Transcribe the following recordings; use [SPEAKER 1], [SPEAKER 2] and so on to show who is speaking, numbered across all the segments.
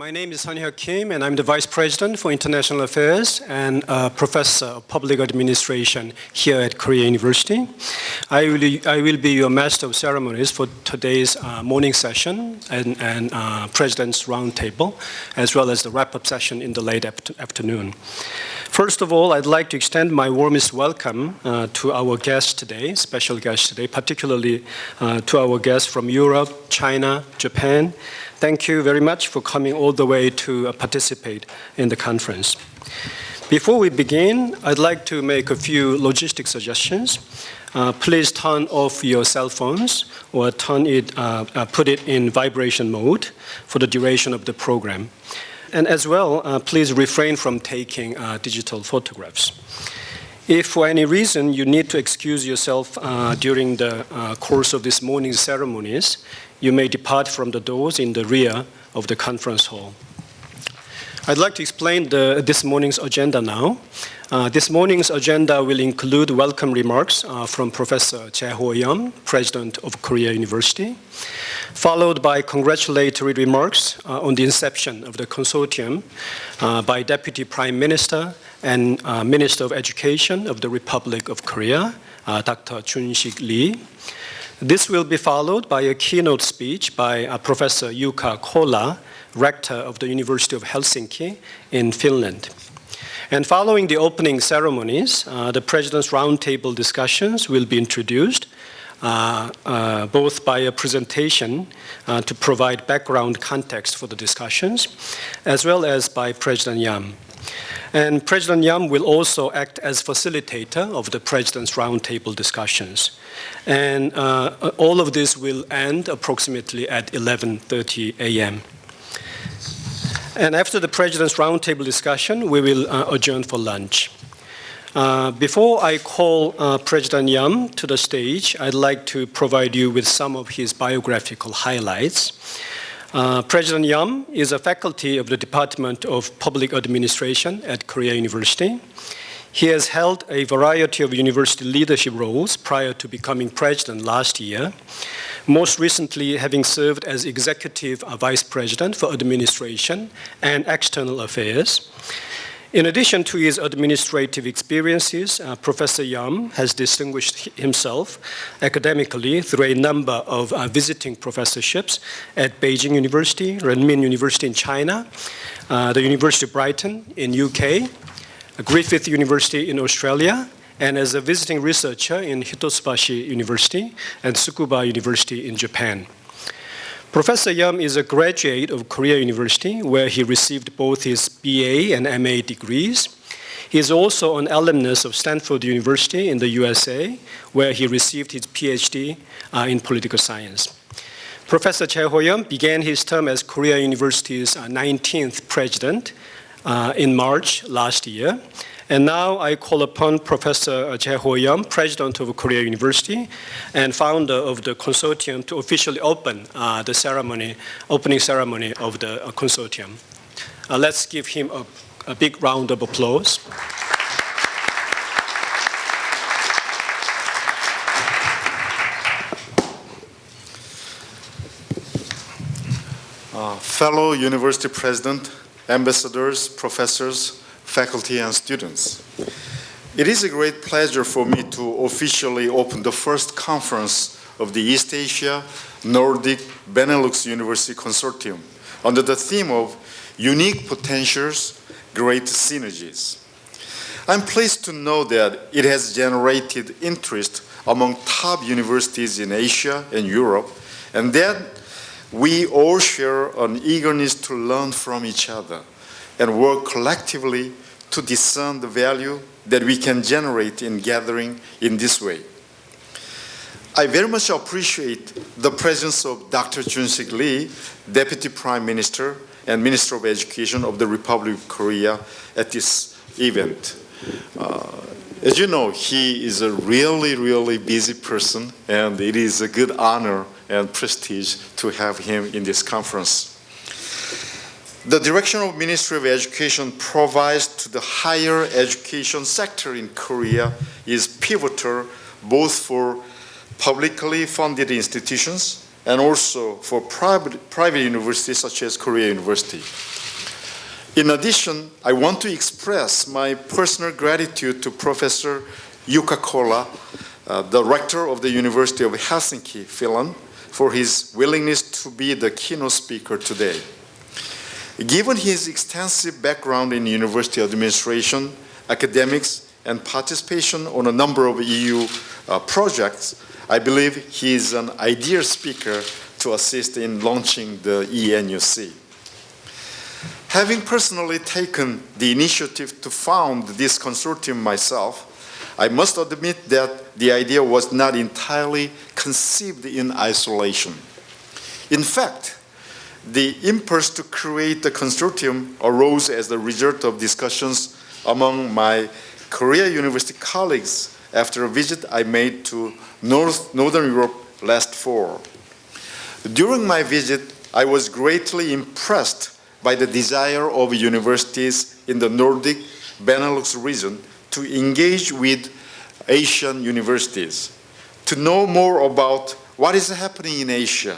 [SPEAKER 1] My name is Hyun Kim, and I'm the Vice President for International Affairs and Professor of Public Administration here at Korea University. I will be your Master of Ceremonies for today's morning session and President's Roundtable, as well as the wrap-up session in the late afternoon. First of all, I'd like to extend my warmest welcome to our guests today, special guests today, particularly to our guests from Europe, China, Japan. Thank you very much for coming all the way to participate in the conference. Before we begin, I'd like to make a few logistic suggestions. Please turn off your cell phones or put it in vibration mode for the duration of the program. And as well, please refrain from taking digital photographs. If for any reason you need to excuse yourself during the course of this morning's ceremonies, you may depart from the doors in the rear of the conference hall. I'd like to explain this morning's agenda now. This morning's agenda will include welcome remarks from Professor Jaeho Yeom, President of Korea University, followed by congratulatory remarks on the inception of the consortium by Deputy Prime Minister and Minister of Education of the Republic of Korea, Dr. Joon Lee. This will be followed by a keynote speech by Professor Jukka Kola, Rector of the University of Helsinki in Finland. And following the opening ceremonies, the President's Roundtable discussions will be introduced, both by a presentation to provide background context for the discussions, as well as by President Yeom. And President Yeom will also act as facilitator of the President's Roundtable discussions. And all of this will end approximately at 11:30 a.m. And after the President's Roundtable discussion, we will adjourn for lunch. Before I call President Yeom to the stage, I'd like to provide you with some of his biographical highlights. President Yeom is a faculty of the Department of Public Administration at Korea University. He has held a variety of university leadership roles prior to becoming president last year, most recently having served as Executive Vice President for Administration and External Affairs. In addition to his administrative experiences, Professor Yeom has distinguished himself academically through a number of visiting professorships at Beijing University, Renmin University in China, the University of Brighton in UK, Griffith University in Australia, and as a visiting researcher in Hitotsubashi University and Tsukuba University in Japan. Professor Yeom is a graduate of Korea University, where he received both his BA and MA degrees. He is also an alumnus of Stanford University in the USA, where he received his PhD in political science. Professor Jaeho Yeom began his term as Korea University's 19th president in March last year. And now I call upon Professor Jaeho Yeom, President of Korea University and founder of the Consortium, to officially open the opening ceremony of the Consortium. Let's give him a big round of applause.
[SPEAKER 2] Fellow university president, ambassadors, professors, faculty and students. It is a great pleasure for me to officially open the first conference of the East Asia Nordic Benelux University Consortium under the theme of Unique Potentials, Great Synergies. I'm pleased to know that it has generated interest among top universities in Asia and Europe, and that we all share an eagerness to learn from each other and work collectively to discern the value that we can generate in gathering in this way. I very much appreciate the presence of Dr. Joon Lee, Deputy Prime Minister and Minister of Education of the Republic of Korea at this event. As you know, he is a really busy person, and it is a good honor and prestige to have him in this conference. The direction of Ministry of Education provides to the higher education sector in Korea is pivotal both for publicly funded institutions and also for private universities such as Korea University. In addition, I want to express my personal gratitude to Professor Jukka Kola, the rector of the University of Helsinki, Finland, for his willingness to be the keynote speaker today. Given his extensive background in university administration, academics, and participation on a number of EU projects, I believe he is an ideal speaker to assist in launching the ENUC. Having personally taken the initiative to found this consortium myself, I must admit that the idea was not entirely conceived in isolation. In fact, the impulse to create the consortium arose as the result of discussions among my Korea University colleagues after a visit I made to Northern Europe last fall. During my visit, I was greatly impressed by the desire of universities in the Nordic Benelux region to engage with Asian universities, to know more about what is happening in Asia,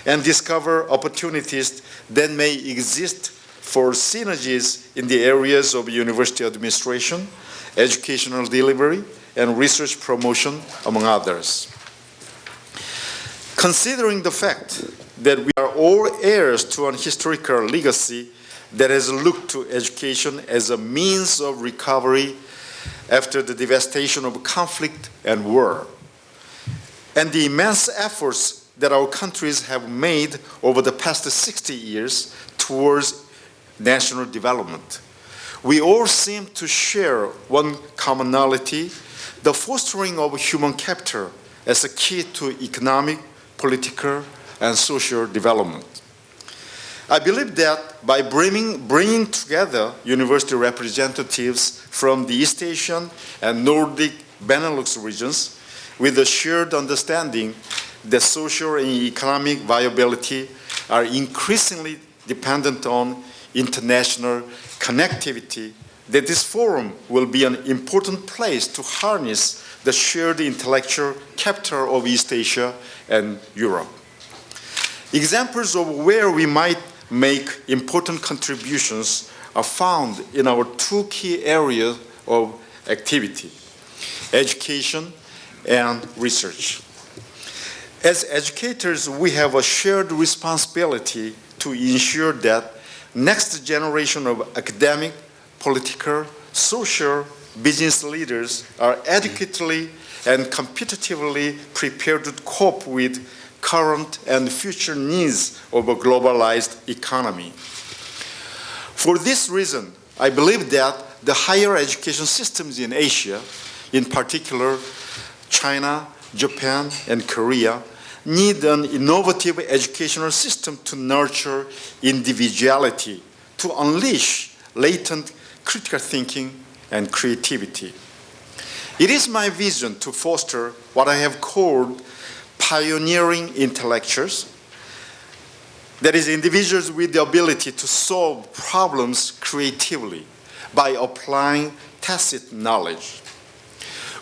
[SPEAKER 2] and discover opportunities that may exist for synergies in the areas of university administration, educational delivery, and research promotion, among others. Considering the fact that we are all heirs to an historical legacy that has looked to education as a means of recovery after the devastation of conflict and war, and the immense efforts that our countries have made over the past 60 years towards national development, we all seem to share one commonality: the fostering of human capital as a key to economic, political, and social development. I believe that by bringing together university representatives from the East Asian and Nordic Benelux regions with a shared understanding that social and economic viability are increasingly dependent on international connectivity, that this forum will be an important place to harness the shared intellectual capital of East Asia and Europe. Examples of where we might make important contributions are found in our two key areas of activity: education and research. As educators, we have a shared responsibility to ensure that next generation of academic, political, social, business leaders are adequately and competitively prepared to cope with current and future needs of a globalized economy. For this reason, I believe that the higher education systems in Asia, in particular China, Japan, and Korea, need an innovative educational system to nurture individuality, to unleash latent critical thinking and creativity. It is my vision to foster what I have called pioneering intellectuals, that is, individuals with the ability to solve problems creatively by applying tacit knowledge.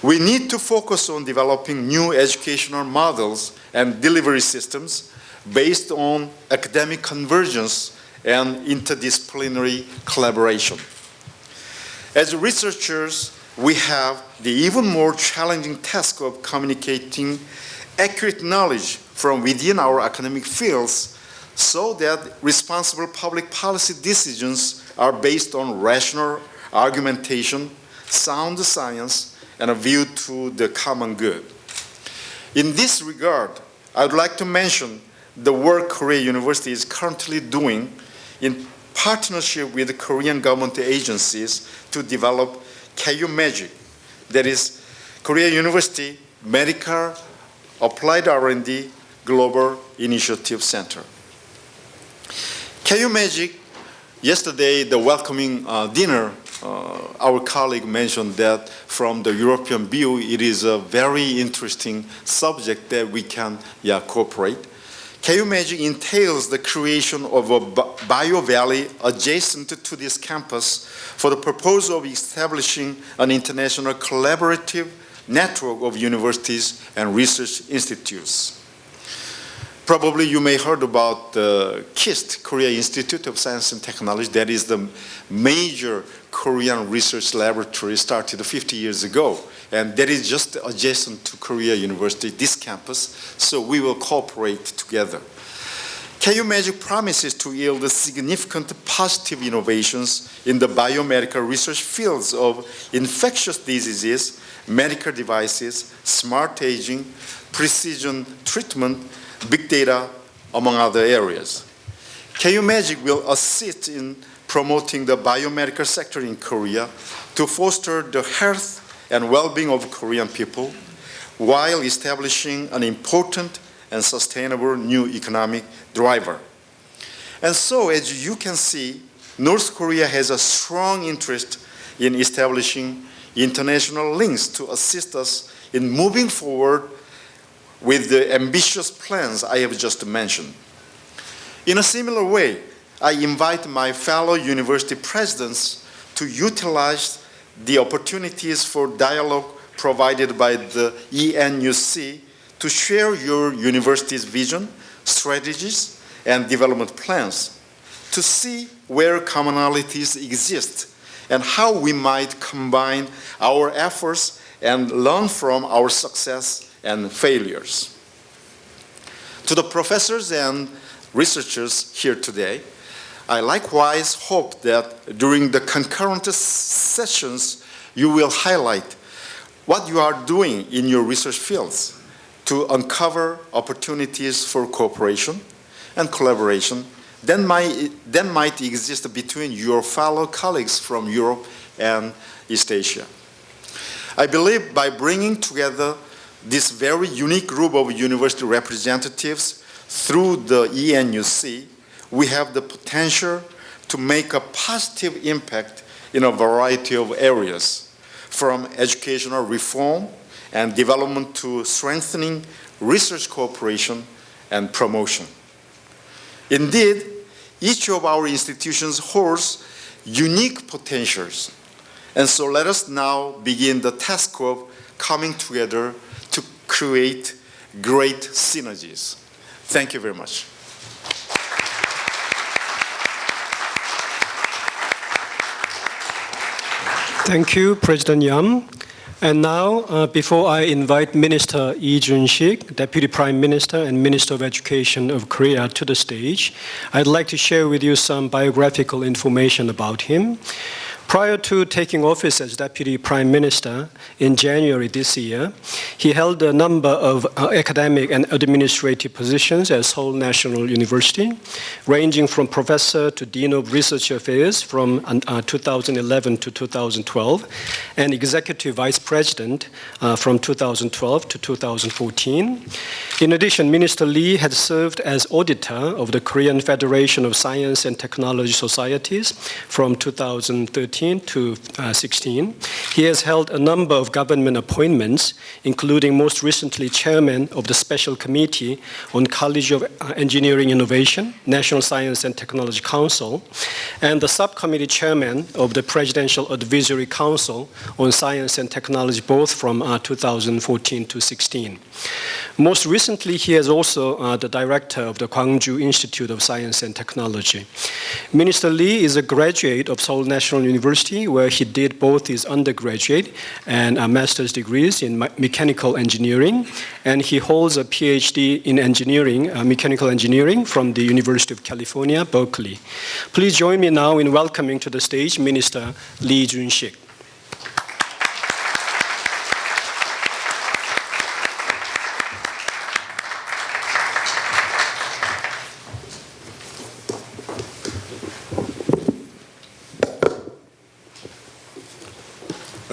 [SPEAKER 2] We need to focus on developing new educational models and delivery systems based on academic convergence and interdisciplinary collaboration. As researchers, we have the even more challenging task of communicating accurate knowledge from within our academic fields so that responsible public policy decisions are based on rational argumentation, sound science, and a view to the common good. In this regard, I would like to mention the work Korea University is currently doing in partnership with the Korean government agencies to develop KU Magic, that is Korea University Medical Applied R&D Global Initiative Center. KU Magic, yesterday the welcoming dinner, our colleague mentioned that from the European view, it is a very interesting subject that we can cooperate. KU Magic entails the creation of a bio valley adjacent to this campus for the purpose of establishing an international collaborative network of universities and research institutes. Probably you may heard about the KIST, Korea Institute of Science and Technology. That is the major Korean research laboratory started 50 years ago. And that is just adjacent to Korea University, this campus. So we will cooperate together. KU Magic promises to yield significant positive innovations in the biomedical research fields of infectious diseases, medical devices, smart aging, precision treatment, big data, among other areas. KU Magic will assist in promoting the biomedical sector in Korea to foster the health and well-being of Korean people while establishing an important and sustainable new economic driver. And so, as you can see, North Korea has a strong interest in establishing international links to assist us in moving forward with the ambitious plans I have just mentioned. In a similar way, I invite my fellow university presidents to utilize the opportunities for dialogue provided by the Enuc to share your university's vision, strategies, and development plans, to see where commonalities exist and how we might combine our efforts and learn from our success and failures. To the professors and researchers here today, I likewise hope that during the concurrent sessions, you will highlight what you are doing in your research fields to uncover opportunities for cooperation and collaboration that might exist between your fellow colleagues from Europe and East Asia. I believe by bringing together this very unique group of university representatives through the Enuc, we have the potential to make a positive impact in a variety of areas, from educational reform and development to strengthening research cooperation and promotion. Indeed, each of our institutions holds unique potentials. And so let us now begin the task of coming together to create great synergies. Thank you very much.
[SPEAKER 1] Thank you, President Yeom. And now, before I invite Minister Lee-Jun-sik, Deputy Prime Minister and Minister of Education of Korea to the stage, I'd like to share with you some biographical information about him. Prior to taking office as Deputy Prime Minister in January this year, he held a number of academic and administrative positions at Seoul National University, ranging from Professor to Dean of Research Affairs from 2011 to 2012, and Executive Vice President from 2012 to 2014. In addition, Minister Lee had served as auditor of the Korean Federation of Science and Technology Societies from 2013 to 16. He has held a number of government appointments, including most recently chairman of the Special Committee on College of Engineering Innovation, National Science and Technology Council, and the subcommittee chairman of the Presidential Advisory Council on Science and Technology, both from 2014 to 16. Most recently, he is also the director of the Gwangju Institute of Science and Technology. Minister Lee is a graduate of Seoul National University, where he did both his undergraduate and master's degrees in mechanical engineering, and he holds a PhD in engineering, mechanical engineering from the University of California, Berkeley. Please join me now in welcoming to the stage Minister Lee-Jun-sik.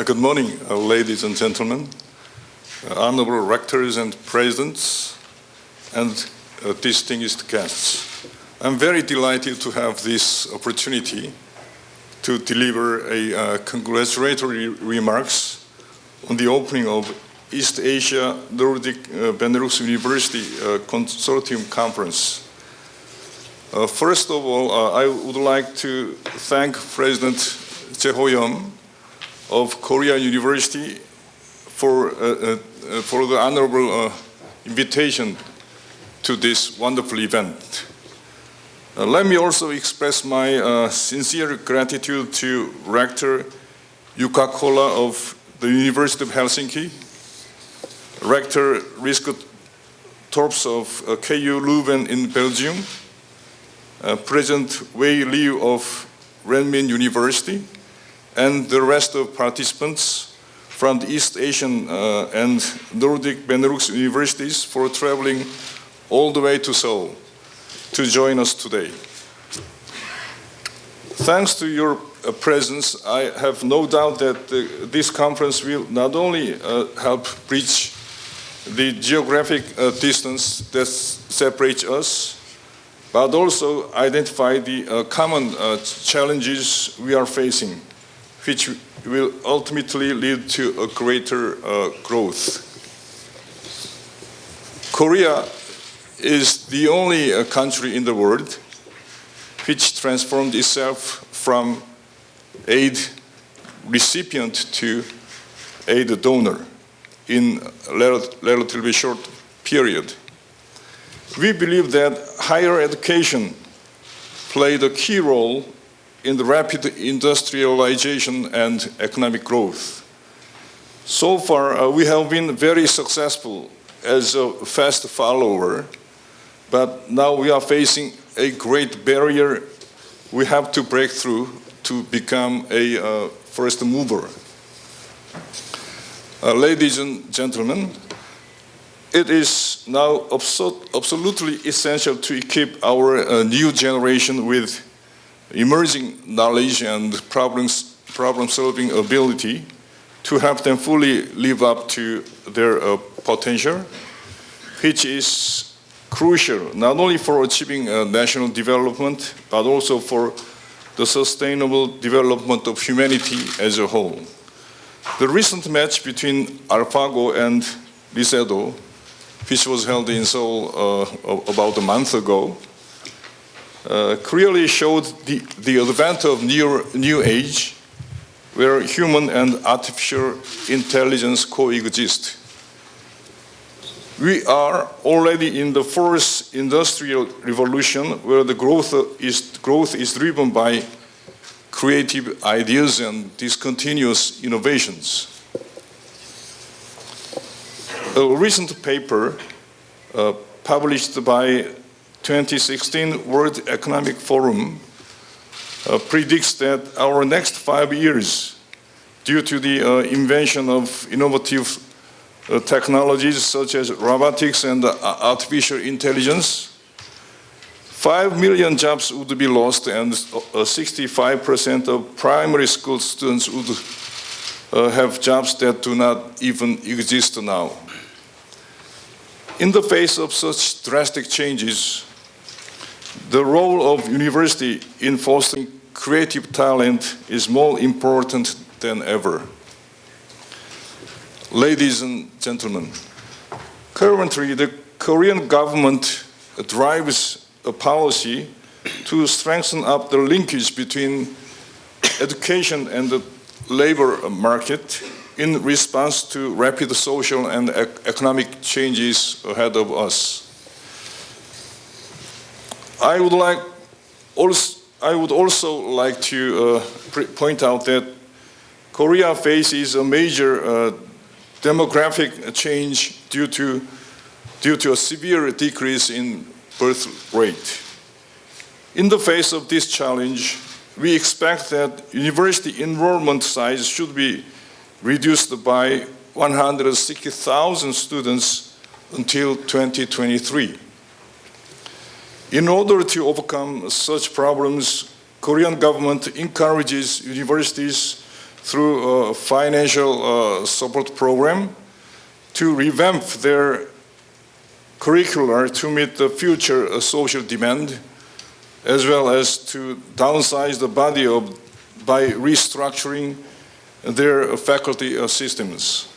[SPEAKER 3] Good morning, ladies and gentlemen, honorable rectors and presidents, and distinguished guests. I'm very delighted to have this opportunity to deliver a congratulatory remarks on the opening of East Asia Nordic Benelux University Consortium Conference. First of all, I would like to thank President Jaeho of Korea University for the honorable invitation to this wonderful event. Let me also express my sincere gratitude to Rector Jukka Kola of the University of Helsinki, Rector Torps of KU Leuven in Belgium, President Wei Liu of Renmin University, and the rest of participants from the East Asian and Nordic Benelux universities for traveling all the way to Seoul to join us today. Thanks to your presence, I have no doubt that this conference will not only help bridge the geographic distance that separates us, but also identify the common challenges we are facing, which will ultimately lead to a greater growth. Korea is the only country in the world which transformed itself from aid recipient to aid donor in a relatively short period. We believe that higher education played a key role in the rapid industrialization and economic growth. So far, we have been very successful as a fast follower, but now we are facing a great barrier we have to break through to become a first mover. Ladies and gentlemen, it is now absolutely essential to equip our new generation with emerging knowledge and problem-solving ability to help them fully live up to their potential, which is crucial not only for achieving national development, but also for the sustainable development of humanity as a whole. The recent match between AlphaGo and Lisedo, which was held in Seoul about a month ago, clearly showed the advent of new age, where human and artificial intelligence coexist. We are already in the fourth industrial revolution, where the growth is driven by creative ideas and discontinuous innovations. A recent paper published by 2016 World Economic Forum predicts that our next 5 years, due to the invention of innovative technologies such as robotics and artificial intelligence, 5 million jobs would be lost, and 65% of primary school students would have jobs that do not even exist now. In the face of such drastic changes, the role of university in fostering creative talent is more important than ever. Ladies and gentlemen, currently the Korean government drives a policy to strengthen up the linkage between education and the labor market in response to rapid social and economic changes ahead of us. I would also like to point out that Korea faces a major demographic change due to a severe decrease in birth rate. In the face of this challenge, we expect that university enrollment size should be reduced by 160,000 students until 2023. In order to overcome such problems, Korean government encourages universities through a financial support program to revamp their curricula to meet the future social demand, as well as to downsize the body by restructuring their faculty systems.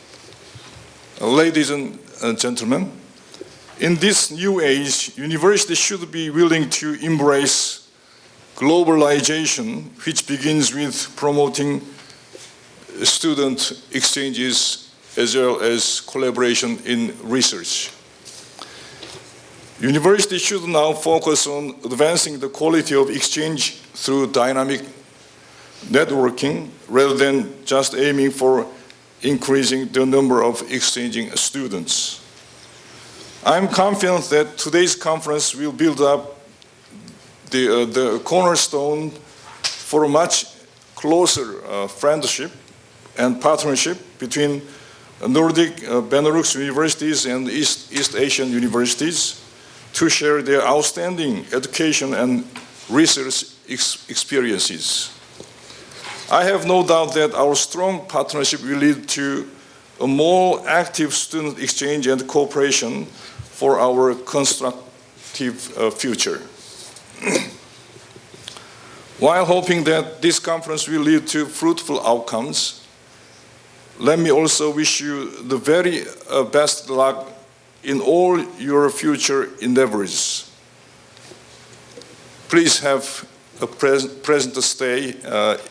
[SPEAKER 3] Ladies and gentlemen, in this new age, universities should be willing to embrace globalization, which begins with promoting student exchanges as well as collaboration in research. Universities should now focus on advancing the quality of exchange through dynamic networking rather than just aiming for increasing the number of exchanging students. I'm confident that today's conference will build up the cornerstone for a much closer friendship and partnership between Nordic, Benelux universities and East Asian universities to share their outstanding education and research experiences. I have no doubt that our strong partnership will lead to a more active student exchange and cooperation for our constructive future. While hoping that this conference will lead to fruitful outcomes, let me also wish you the very best luck in all your future endeavors. Please have a pleasant stay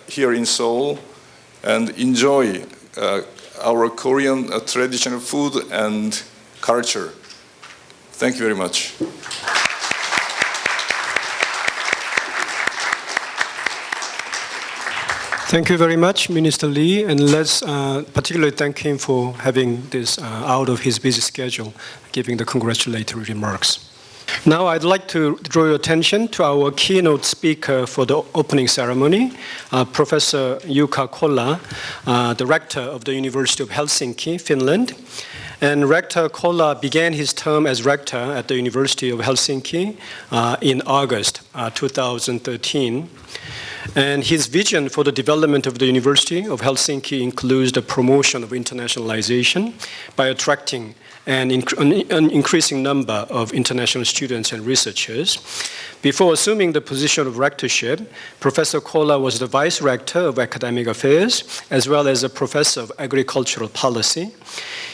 [SPEAKER 3] here in Seoul and enjoy our Korean traditional food and culture. Thank you very much.
[SPEAKER 1] Thank you very much, Minister Lee, and let's particularly thank him for having this out of his busy schedule, giving the congratulatory remarks. Now I'd like to draw your attention to our keynote speaker for the opening ceremony, Professor Jukka Kola, the Rector of the University of Helsinki, Finland. And Rector Kola began his term as Rector at the University of Helsinki in August 2013. And his vision for the development of the University of Helsinki includes the promotion of internationalization by attracting an increasing number of international students and researchers. Before assuming the position of rectorship, Professor Kola was the Vice Rector of Academic Affairs, as well as a Professor of Agricultural Policy.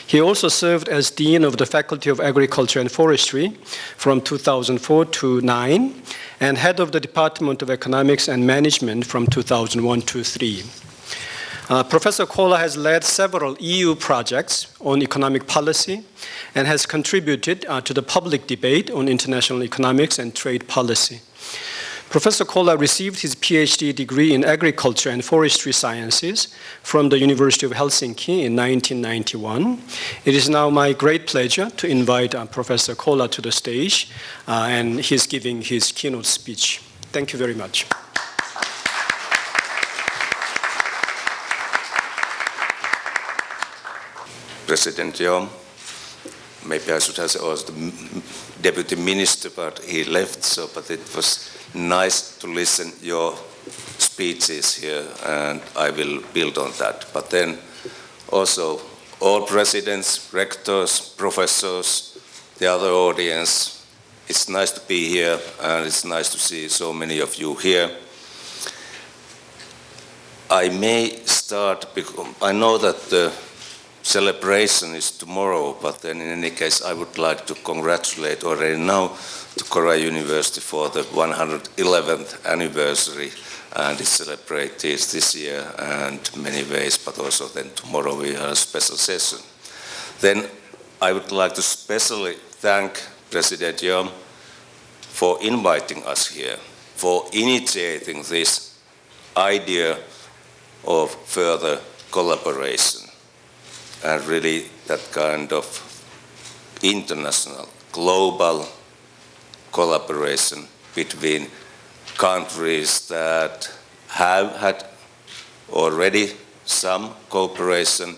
[SPEAKER 1] He also served as Dean of the Faculty of Agriculture and Forestry from 2004 to 2009, and Head of the Department of Economics and Management from 2001 to 2003. Professor Kola has led several EU projects on economic policy and has contributed to the public debate on international economics and trade policy. Professor Kola received his PhD degree in agriculture and forestry sciences from the University of Helsinki in 1991. It is now my great pleasure to invite Professor Kola to the stage, and he's giving his keynote speech. Thank you very much.
[SPEAKER 4] President Yeom, maybe I should have also the Deputy Minister, but he left, but it was nice to listen your speeches here, and I will build on that. But then also all presidents, rectors, professors, the other audience, it's nice to be here, and it's nice to see so many of you here. I may start, because I know that the celebration is tomorrow, but then in any case I would like to congratulate already now to Korea University for the 111th anniversary, and it's celebrated this year and many ways, but also then tomorrow we have a special session. Then I would like to especially thank President Yeom for inviting us here, for initiating this idea of further collaboration. And really that kind of international, global collaboration between countries that have had already some cooperation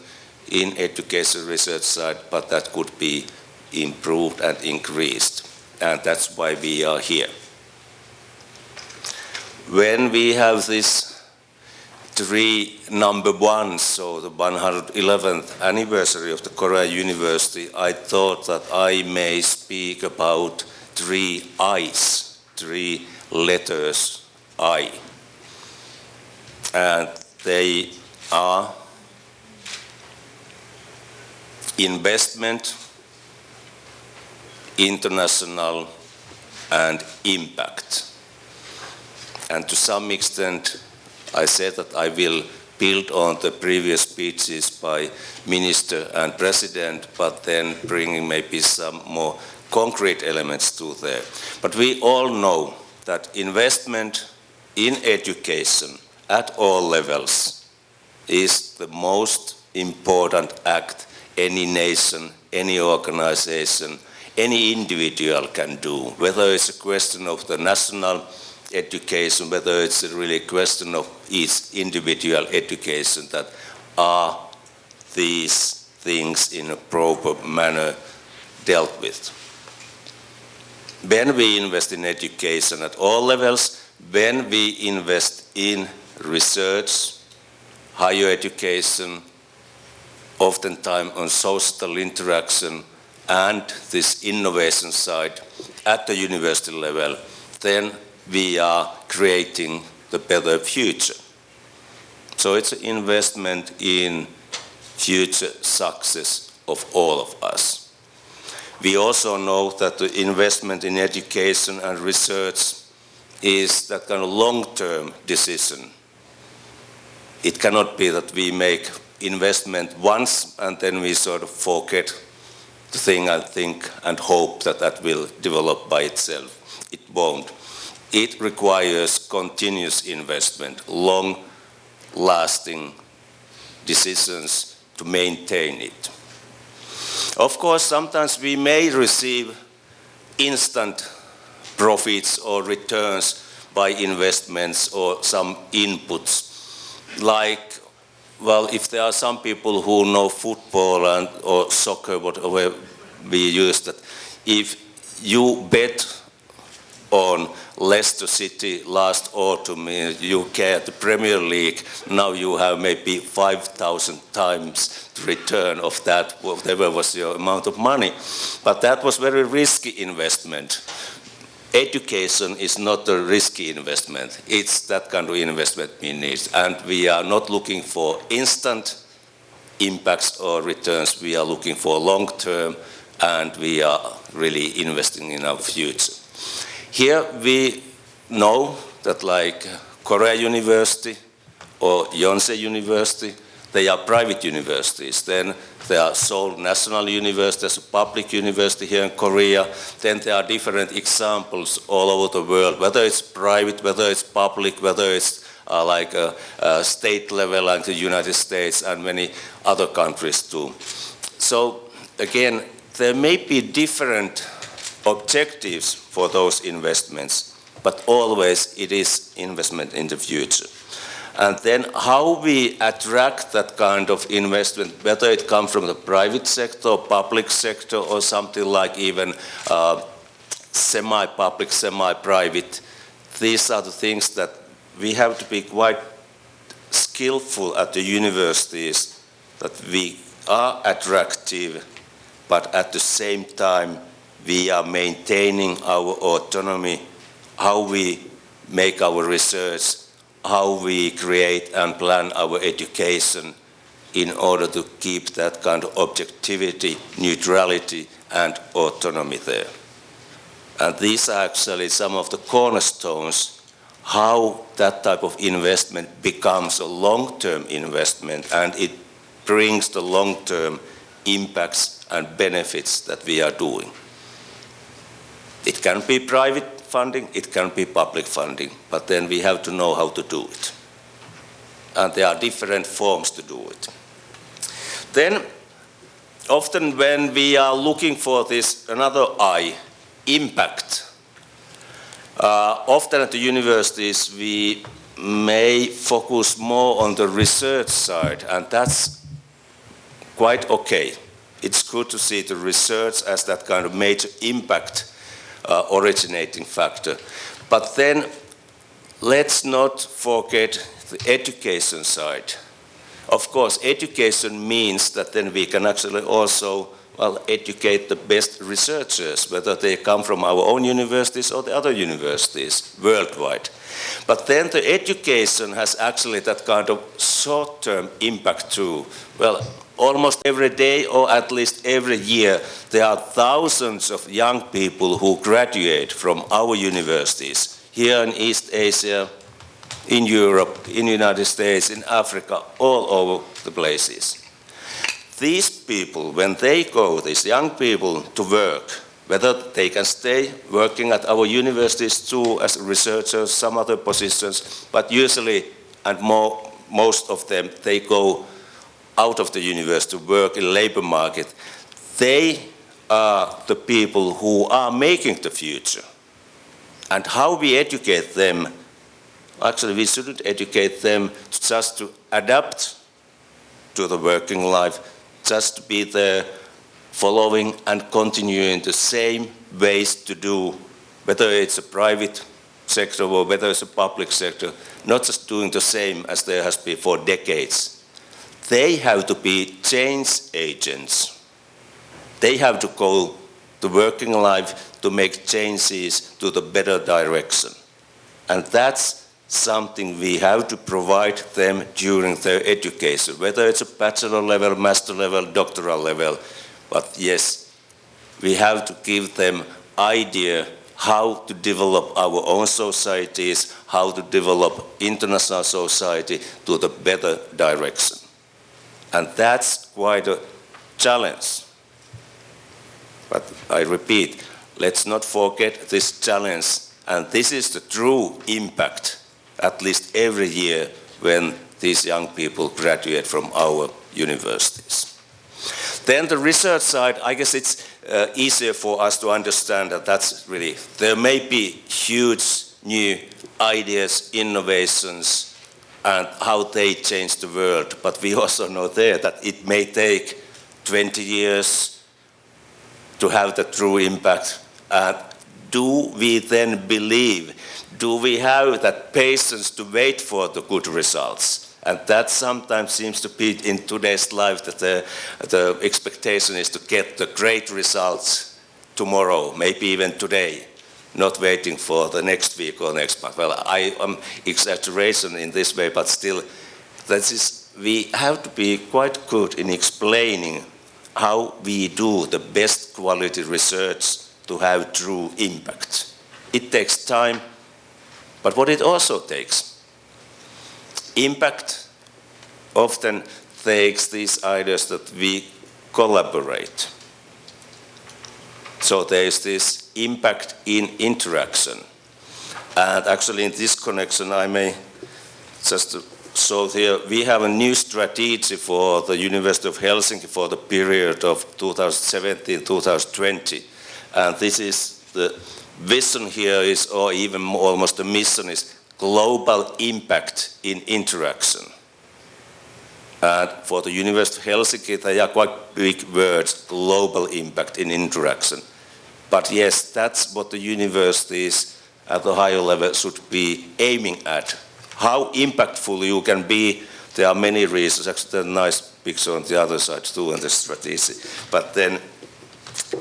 [SPEAKER 4] in education research side, but that could be improved and increased. And that's why we are here. When we have this number one, so the 111th anniversary of the Korea University, I thought that I may speak about 3 I's, 3 letters I. And they are investment, international, and impact. And to some extent, I said that I will build on the previous speeches by Minister and President, but then bringing maybe some more concrete elements to there. But we all know that investment in education at all levels is the most important act any nation, any organization, any individual can do, whether it's a question of the national education, whether it's really a question of each individual education, that are these things in a proper manner dealt with. When we invest in education at all levels, when we invest in research, higher education, oftentimes on social interaction and this innovation side at the university level, then we are creating the better future. So it's an investment in future success of all of us. We also know that the investment in education and research is that kind of long-term decision. It cannot be that we make investment once and then we sort of forget the thing and think and hope that that will develop by itself. It won't. It requires continuous investment, long-lasting decisions to maintain it. Of course, sometimes we may receive instant profits or returns by investments or some inputs. Like, well, if there are some people who know football or soccer, whatever we use, that if you bet on Leicester City last autumn, you get the Premier League, now you have maybe 5,000 times the return of that, whatever was your amount of money. But that was very risky investment. Education is not a risky investment. It's that kind of investment we need. And we are not looking for instant impacts or returns. We are looking for long-term, and we are really investing in our future. Here we know that like Korea University or Yonsei University, they are private universities. Then there are Seoul National University as a public university here in Korea. Then there are different examples all over the world, whether it's private, whether it's public, whether it's like a state level like the United States and many other countries too. So again, there may be different objectives for those investments, but always it is investment in the future. And then how we attract that kind of investment, whether it comes from the private sector, public sector, or something like even semi-public, semi-private, these are the things that we have to be quite skillful at the universities, that we are attractive, but at the same time we are maintaining our autonomy, how we make our research, how we create and plan our education in order to keep that kind of objectivity, neutrality, and autonomy there. And these are actually some of the cornerstones how that type of investment becomes a long-term investment, and it brings the long-term impacts and benefits that we are doing. It can be private funding, it can be public funding, but then we have to know how to do it. And there are different forms to do it. Then, often when we are looking for this another I, impact, often at the universities we may focus more on the research side, and that's quite okay. It's good to see the research as that kind of major impact originating factor. But then let's not forget the education side. Of course, education means that then we can actually also educate the best researchers, whether they come from our own universities or the other universities worldwide. But then the education has actually that kind of short-term impact too. Well, almost every day or at least every year, there are thousands of young people who graduate from our universities here in East Asia, in Europe, in the United States, in Africa, all over the places. These people, when they go, these young people, to work, whether they can stay working at our universities too as researchers, some other positions, but usually, and most of them, they go out of the university to work in labor market. They are the people who are making the future. And how we educate them, actually we shouldn't educate them just to adapt to the working life, just to be there following and continuing the same ways to do, whether it's a private sector or whether it's a public sector, not just doing the same as there has been for decades. They have to be change agents. They have to go to working life to make changes to the better direction. And that's something we have to provide them during their education, whether it's a bachelor level, master level, doctoral level. But yes, we have to give them idea how to develop our own societies, how to develop international society to the better direction. And that's quite a challenge. But I repeat, let's not forget this challenge. And this is the true impact, at least every year, when these young people graduate from our universities. Then the research side, I guess it's easier for us to understand that that's really, there may be huge new ideas, innovations, and how they change the world. But we also know there that it may take 20 years to have the true impact. Do we then believe, do we have that patience to wait for the good results? And that sometimes seems to be in today's life that the expectation is to get the great results tomorrow, maybe even today, not waiting for the next week or next month. Well, I am exaggeration in this way, but still, we have to be quite good in explaining how we do the best quality research to have true impact. It takes time, but what it also takes, impact often takes these ideas that we collaborate. So there is this impact in interaction. And actually in this connection, I may just show here, we have a new strategy for the University of Helsinki for the period of 2017-2020. And this is the vision here is, or even almost the mission is, global impact in interaction. And for the University of Helsinki, they are quite big words, global impact in interaction. But yes, that's what the universities at the higher level should be aiming at. How impactful you can be, there are many reasons. Actually, there's a nice picture on the other side too in the strategy. But then,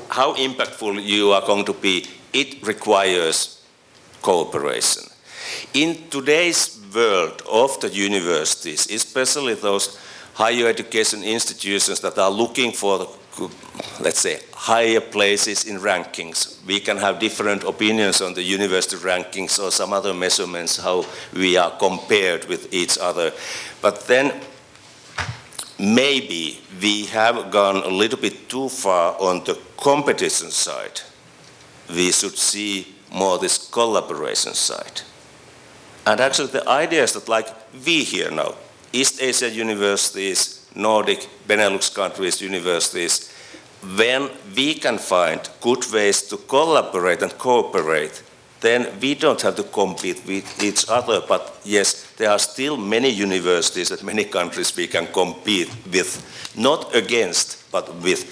[SPEAKER 4] how impactful you are going to be, it requires cooperation. In today's world of the universities, especially those higher education institutions that are looking for, let's say, higher places in rankings. We can have different opinions on the university rankings or some other measurements, how we are compared with each other. But then maybe we have gone a little bit too far on the competition side. We should see more this collaboration side. And actually the idea is that, like we here now, East Asia universities, Nordic, Benelux countries universities, when we can find good ways to collaborate and cooperate, then we don't have to compete with each other. But yes, there are still many universities and many countries we can compete with, not against, but with.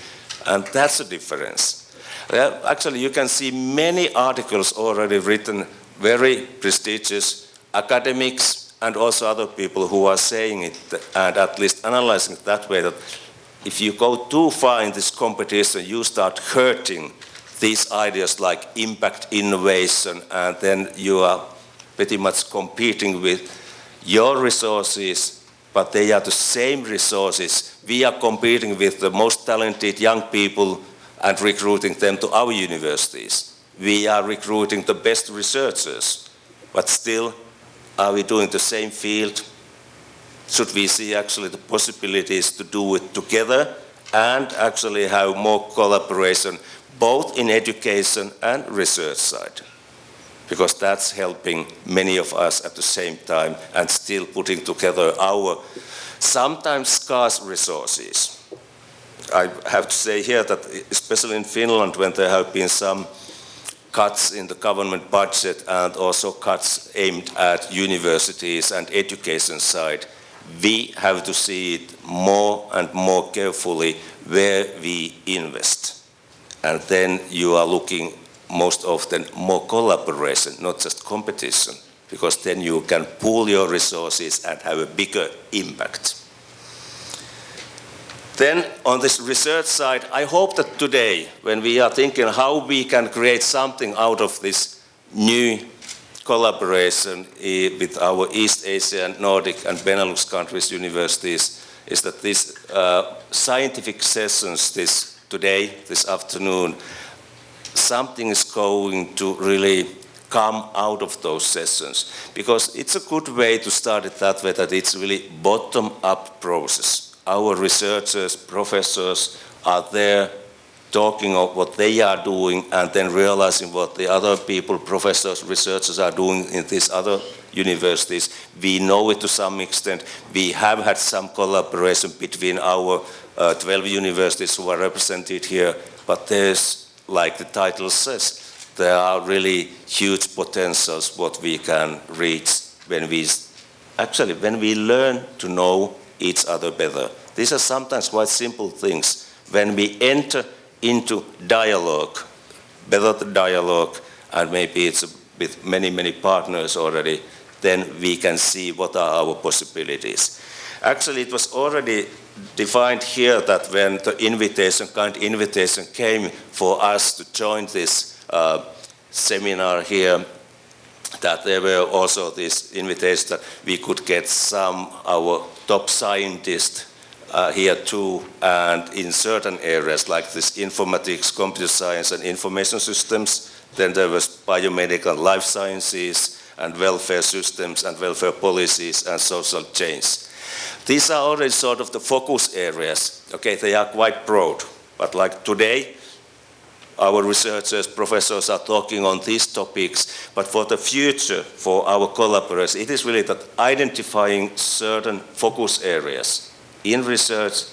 [SPEAKER 4] And that's a difference. Actually, you can see many articles already written, very prestigious academics and also other people who are saying it and at least analyzing it that way, that if you go too far in this competition, you start hurting these ideas like impact innovation, and then you are pretty much competing with your resources, but they are the same resources. We are competing with the most talented young people and recruiting them to our universities. We are recruiting the best researchers, but still, are we doing the same field? Should we see actually the possibilities to do it together and actually have more collaboration both in education and research side, because that's helping many of us at the same time and still putting together our sometimes scarce resources. I have to say here that especially in Finland, when there have been some cuts in the government budget and also cuts aimed at universities and education side, we have to see it more and more carefully where we invest. And then you are looking most often more collaboration, not just competition, because then you can pool your resources and have a bigger impact. Then on this research side, I hope that today, when we are thinking how we can create something out of this new collaboration with our East Asia and Nordic and Benelux countries' universities, is that these scientific sessions this afternoon, something is going to really come out of those sessions. Because it's a good way to start it that way, that it's really bottom-up process. Our researchers, professors are there talking of what they are doing and then realizing what the other people, professors, researchers are doing in these other universities. We know it to some extent. We have had some collaboration between our 12 universities who are represented here, but there's, like the title says, there are really huge potentials what we can reach when we learn to know each other better. These are sometimes quite simple things. When we enter into dialogue, better the dialogue, and maybe it's with many, many partners already, then we can see what are our possibilities. Actually, it was already defined here that when the invitation came for us to join this seminar here, that there were also this invitation that we could get some our top scientists here too, and in certain areas like this informatics, computer science and information systems, then there was biomedical life sciences and welfare systems and welfare policies and social change. These are already sort of the focus areas. Okay, they are quite broad, but like today, our researchers, professors are talking on these topics, but for the future, for our collaborators, it is really that identifying certain focus areas in research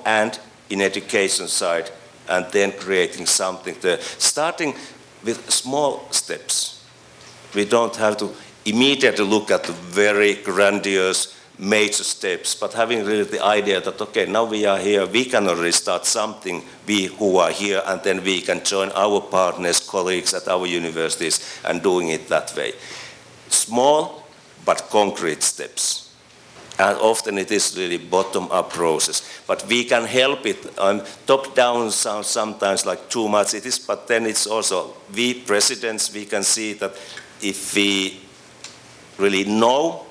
[SPEAKER 4] and in education side, and then creating something there, starting with small steps. We don't have to immediately look at the very grandiose major steps, but having really the idea that, okay, now we are here, we can already start something, we who are here, and then we can join our partners, colleagues at our universities, and doing it that way. Small but concrete steps. And often it is really bottom-up process. But we can help it. Top-down sounds sometimes like too much. It is, but then it's also, we presidents, we can see that if we really know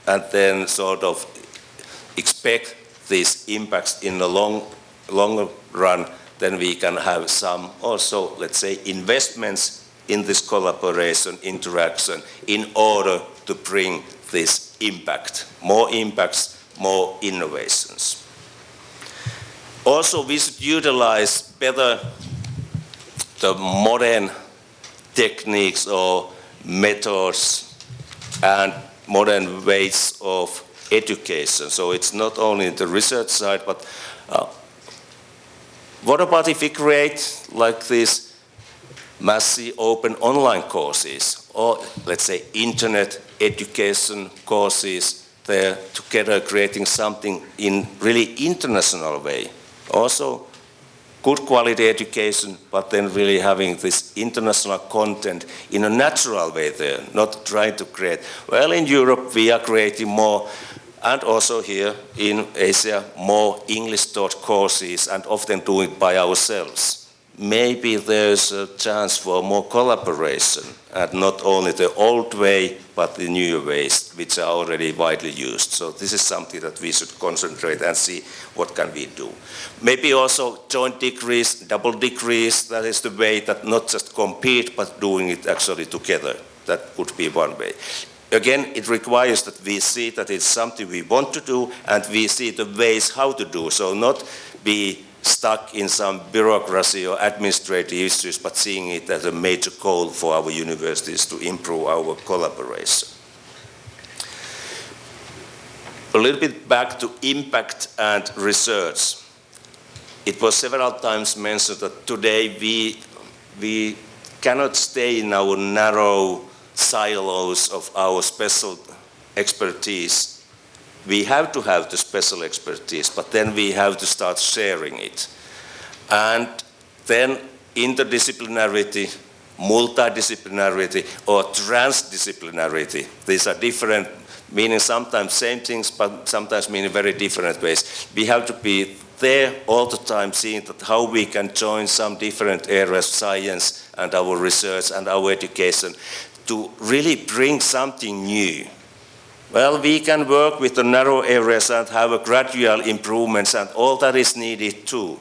[SPEAKER 4] and then sort of expect these impacts in the longer run, then we can have some also, let's say, investments in this collaboration, interaction, in order to bring this impact, more impacts, more innovations. Also, we should utilize better the modern techniques or methods and modern ways of education. So it's not only the research side, but what about if we create like these massive open online courses, or let's say internet education courses there together, creating something in really international way. Also good quality education, but then really having this international content in a natural way there, not trying to create. Well, in Europe we are creating more, and also here in Asia, more English taught courses, and often doing it by ourselves. Maybe there's a chance for more collaboration, and not only the old way, but the new ways, which are already widely used. So this is something that we should concentrate and see what can we do. Maybe also joint degrees, double degrees, that is the way that not just compete, but doing it actually together. That could be one way. again, it requires that we see that it's something we want to do and we see the ways how to do. So not be stuck in some bureaucracy or administrative issues, but seeing it as a major goal for our universities to improve our collaboration. A little bit back to impact and research. It was several times mentioned that today we cannot stay in our narrow silos of our special expertise. We have to have the special expertise, but then we have to start sharing it. And then interdisciplinarity, multidisciplinarity, or transdisciplinarity. These are different, meaning sometimes same things, but sometimes meaning very different ways. We have to be there all the time, seeing that how we can join some different areas, science and our research and our education, to really bring something new. Well, we can work with the narrow areas and have a gradual improvements, and all that is needed too.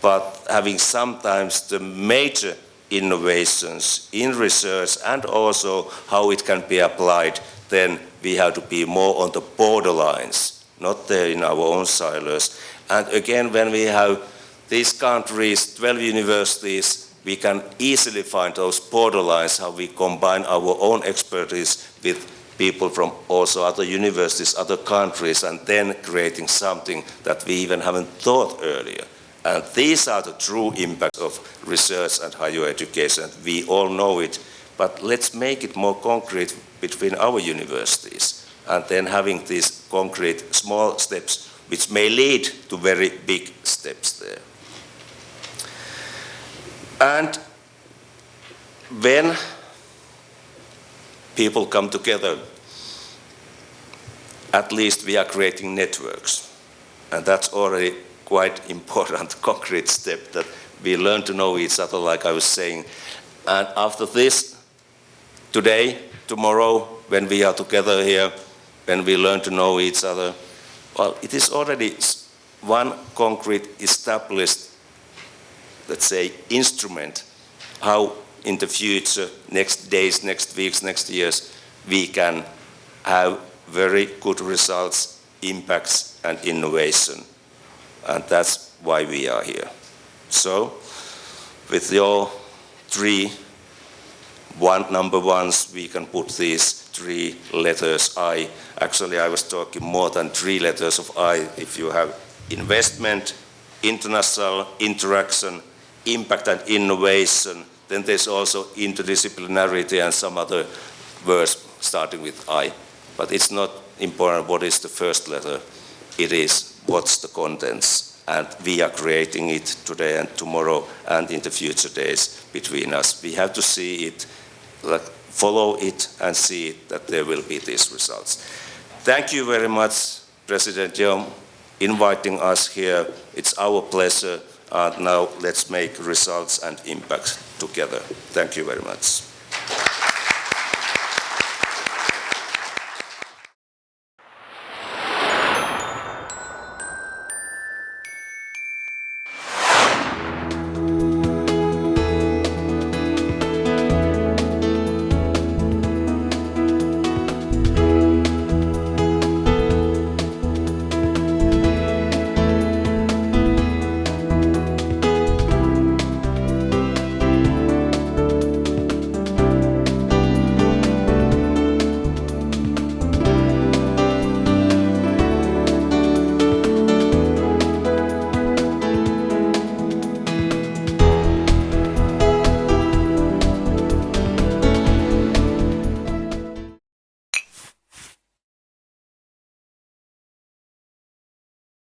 [SPEAKER 4] But having sometimes the major innovations in research and also how it can be applied, then we have to be more on the borderlines, not there in our own silos. And again, when we have these countries, 12 universities, we can easily find those borderlines, how we combine our own expertise with people from also other universities, other countries, and then creating something that we even haven't thought earlier. And these are the true impacts of research and higher education. We all know it, but let's make it more concrete between our universities, and then having these concrete small steps, which may lead to very big steps there. And when people come together, at least we are creating networks. And that's already quite important, concrete step, that we learn to know each other, like I was saying. And after this, today, tomorrow, when we are together here, when we learn to know each other, well, it is already one concrete established, let's say, instrument, how in the future, next days, next weeks, next years, we can have very good results, impacts, and innovation. And that's why we are here. So, with your three number ones, we can put these 3 letters I. Actually, I was talking more than 3 letters of I. If you have investment, international interaction, impact and innovation, then there's also interdisciplinarity and some other words starting with I. But it's not important what is the first letter. It is what's the contents. And we are creating it today and tomorrow and in the future days between us. We have to see it, like, follow it and see it, that there will be these results. Thank you very much, President Yeom, inviting us here. It's our pleasure. Now let's make results and impacts together. Thank you very much.